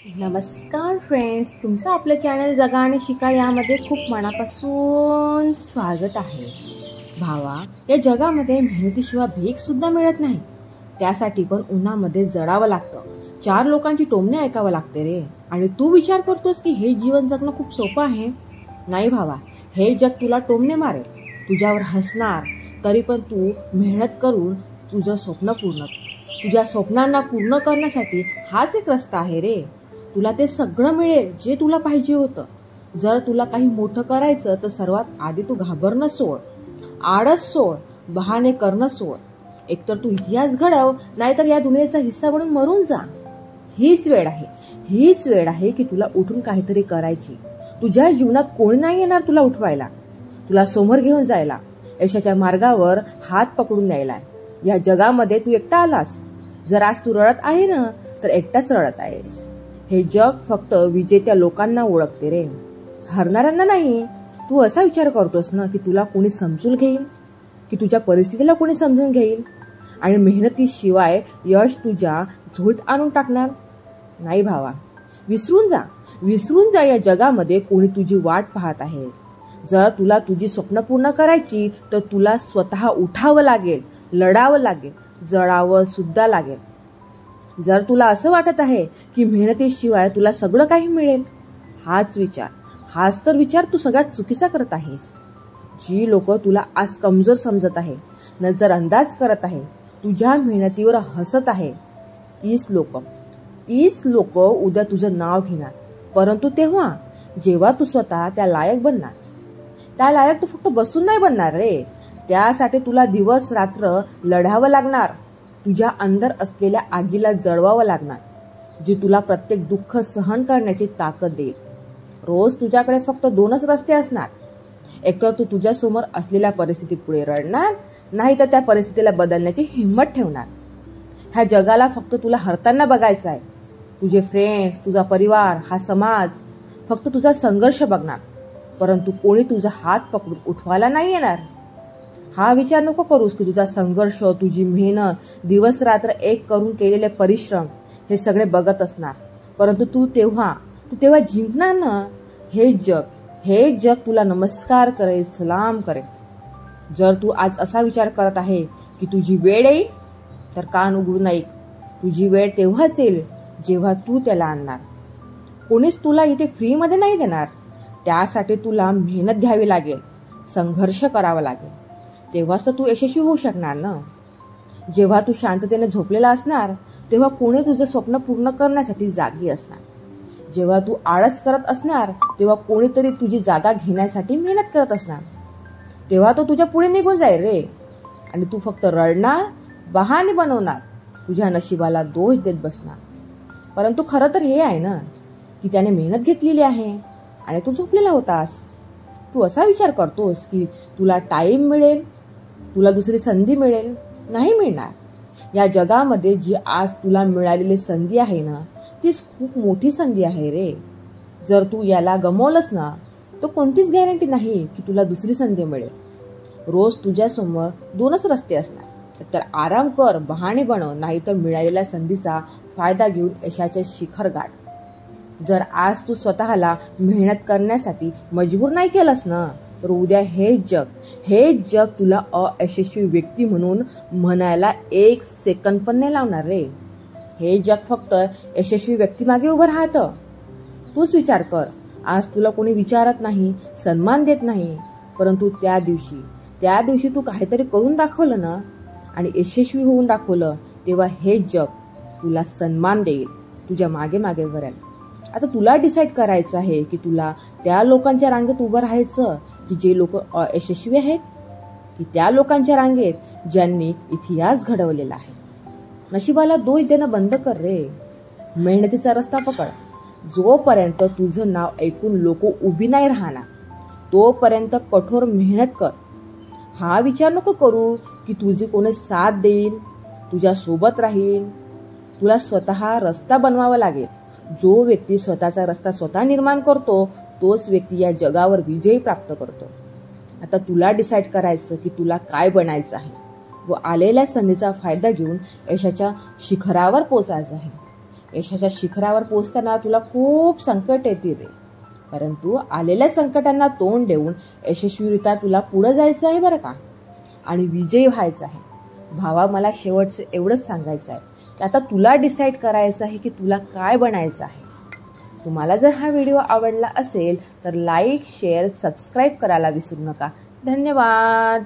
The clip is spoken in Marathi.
नमस्कार फ्रेंड्स, तुमचं आपलं चॅनल जगा आणि शिका यामध्ये खूप मनापासून स्वागत आहे. भावा, या जगामध्ये मेहनतीशिवाय भीकसुद्धा मिळत नाही. त्यासाठी पण उन्हामध्ये जळावं लागतं, 4 लोकांची टोमणे ऐकावं लागते रे. आणि तू विचार करतोस की हे जीवन जगणं खूप सोपं आहे. नाही भावा, हे जग तुला टोमणे मारेल, तुझ्यावर हसणार, तरी पण तू मेहनत करून तुझ्या स्वप्नांना पूर्ण करण्यासाठी हाच एक रस्ता आहे रे. तुला ते सगळं मिळेल जे तुला पाहिजे होतं. जर तुला काही मोठं करायचं तर सर्वात आधी तू घाबरणं सोड, आळस सोड, बहाणे करणं सोड. एकतर तू इतिहास घडव, नाहीतर या दुनियेचा हिस्सा बनून मरून जा. हीच वेळ आहे की तुला उठून काहीतरी करायची. तुझ्या जीवनात कोणी नाही येणार तुला उठवायला, तुला समोर घेऊन जायला, यशाच्या मार्गावर हात पकडून न्यायला. या जगामध्ये तू एकटा आलास. जर आज तू रडत आहे ना, तर एकटाच रडत आहेस. हे जग फक्त विजेत्या लोकांना ओळखते रे, हरणाऱ्यांना नाही. तू असा विचार करतोस ना की तुला कोणी समजून घेईल, की तुझ्या परिस्थितीला कोणी समजून घेईल आणि मेहनतीशिवाय यश तुझ्या झोळीत आणून टाकणार. नाही भावा, विसरून जा या जगामध्ये कोणी तुझी वाट पाहत आहे. जर तुला तुझी स्वप्न पूर्ण करायची तर तुला स्वतः उठावं लागेल, लढावं लागेल, जळावं सुद्धा लागेल. जर तुला असं वाटत आहे की मेहनतीशिवाय तुला सगळं काही मिळेल, हाच तर विचार तू सगळ्यात चुकीचा करत आहेस. जी लोक तुला आज कमजोर समजत आहे, नजरअंदाज करत आहे, तुझ्या मेहनतीवर हसत आहे, तीच लोक उद्या तुझं नाव घेणार. परंतु तेव्हा जेव्हा तू स्वतः त्या लायक बनणार. त्या लायक तू फक्त बसून नाही बनणार रे, त्यासाठी तुला दिवस रात्र लढावं लागणार. तुझ्या अंदर असलेल्या आगीला जळवावं लागणार, जी तुला प्रत्येक दुःख सहन करण्याची ताकद देईल. रोज तुझ्याकडे फक्त 2च रस्ते असणार. एकतर तू तुझ्या समोर असलेल्या परिस्थिती पुढे रडणार, नाही तर त्या परिस्थितीला बदलण्याची हिंमत ठेवणार. ह्या जगाला फक्त तुला हरताना बघायचं आहे. तुझे फ्रेंड्स, तुझा परिवार, हा समाज फक्त तुझा संघर्ष बघणार, परंतु कोणी तुझा हात पकडून उठवायला नाही येणार. हा विचार नको करूस की तुझा संघर्ष, तुझी मेहनत, दिवस रात्र एक करून केलेले परिश्रम हे सगळे बघत असणार. परंतु तू तेव्हा जिंकणार ना. हे जग तुला नमस्कार करेल, सलाम करेल. जर तू आज असा विचार करत आहे की तुझी वेळ येईल, तर कान उघडून ऐक. तुझी वेळ तेव्हाच येईल जेव्हा तू त्याला आणणार. कोणीच तुला इथे फ्रीमध्ये नाही देणार. त्यासाठी तुला मेहनत घ्यावी लागेल, संघर्ष करावा लागेल. तेव्हाच तू यशस्वी होऊ शकणार ना. जेव्हा तू शांततेने झोपलेला असणार, तेव्हा कोणी तुझं स्वप्न पूर्ण करण्यासाठी जागी असणार. जेव्हा तू आळस करत असणार, तेव्हा कोणीतरी तुझी जागा घेण्यासाठी मेहनत करत असणार. तेव्हा तो तुझ्या पुढे निघून जाईल रे, आणि तू फक्त रडणार, बहाणे बनवणार, तुझ्या नशिबाला दोष देत बसणार. परंतु खरं तर हे आहे ना की त्याने मेहनत घेतलेली आहे आणि तू झोपलेला होतास. तू असा विचार करतोस की तुला टाइम मिळेल, तुला दुसरी संधी मिळेल. नाही मिळणार. या जगामध्ये जी आज तुला मिळालेली संधी आहे ना, तीच खूप मोठी संधी आहे रे. जर तू याला गमावलंस ना, तर कोणतीच गॅरंटी नाही की तुला दुसरी संधी मिळेल. रोज तुझ्या समोर 2च रस्ते असणार. तर आराम कर, बहाणे बनव, नाही तर मिळालेल्या संधीचा फायदा घेऊन यशाचे शिखर गाठ. जर आज तू स्वतःला मेहनत करण्यासाठी मजबूर नाही केलंस ना, तर उद्या हे जग तुला अयशस्वी व्यक्ती म्हणून म्हणायला 1 सेकंद पण नाही लावणार रे. हे जग फक्त यशस्वी व्यक्ती मागे उभं राहतं. तूच विचार कर, आज तुला कोणी विचारत नाही, सन्मान देत नाही, परंतु त्या दिवशी तू काहीतरी करून दाखवलं ना आणि यशस्वी होऊन दाखवलं, तेव्हा हे जग तुला सन्मान देईल, तुझ्या मागे मागे करेल. आता तुला डिसाईड करायचं आहे की तुला त्या लोकांच्या रांगेत उभं राहायचं की जे लोक अयशस्वी आहेत, की त्या लोकांच्या रांगेत ज्यांनी इतिहास घडवलेला आहे. नशिबाला दोष देणं बंद कर रे, मेहनतीचा रस्ता पकड. जोपर्यंत तुझं नाव ऐकून लोक उभी नाही राहणार, तोपर्यंत कठोर मेहनत कर. हा विचार नको करू की तुझी कोणी साथ देईल, तुझ्या सोबत राहील. तुला स्वतः रस्ता बनवावा लागेल. जो व्यक्ती स्वतःचा रस्ता स्वतः निर्माण करतो, तोच व्यक्ती या जगावर विजय प्राप्त करतो. आता तुला डिसाईड करायचं की तुला काय बनायचं आहे व आलेल्या संधीचा फायदा घेऊन यशाच्या शिखरावर पोचायचं आहे. यशाच्या शिखरावर पोहोचताना तुला खूप संकट येतील रे, परंतु आलेल्या संकटांना तोंड देऊन यशस्वीरित्या तुला पुढे जायचं आहे बरं का, आणि विजयी व्हायचं आहे. भावा, मला शेवटचं एवढंच सांगायचं आहे की आता तुला डिसाईड करायचं आहे की तुला काय बनायचं आहे. तुम्हाला जर हा व्हिडिओ आवडला असेल तर लाईक, शेअर, सबस्क्राईब करायला विसरू नका. धन्यवाद.